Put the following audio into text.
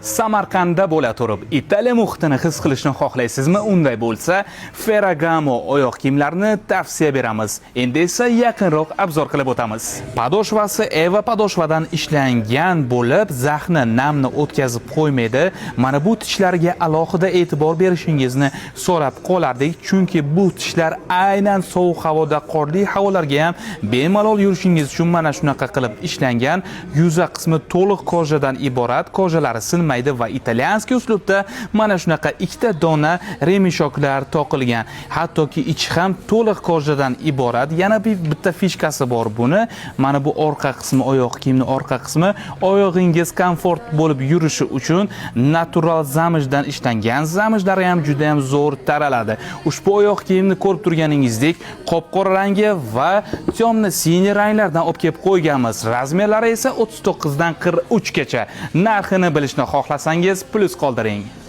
Samarqandda bo'la turib, Italiya muhitini his qilishni xohlaysizmi? Unday bo'lsa, Ferragamo oyoq kiyimlarini tavsiya beramiz. Endi esa yaqinroq obzor qilib o'tamiz. Podoshvasi Eva podoshvadan ishlangan bo'lib, zaxni namni o'tkazib qo'ymaydi. Mana bu tishlarga alohida e'tibor berishingizni so'rab qolardik, chunki bu tishlar aynan sovuq havoda, qorli havolarga ham bemalol yurishingiz uchun mana shunaqa qilib ishlangan. Yuza qismi to'liq kojadan iborat, kojalari sinmaydi va italyanskiy uslubda mana shunaqa ikkita dona remishoklar toqilgan. Hattoki ichi ham to'liq kojadan iborat. Yana bitta fishkasi bor buni. Mana bu orqa qismi, oyoq kiyimning orqa qismi, oyog'ingiz komfort bo'lib yurishi uchun natural zamijdan ishlangan. Zamijlari ham juda ham zo'r taraladi. Ushbu oyoq kiyimni ko'rib turganingizdek, qop-qora rangi va temno-siniy ranglardan olib kelib qo'yganmiz. Razmerlari esa 39 dan 43 gacha. Narxini bilishni xohlasangiz, plyus qoldiring.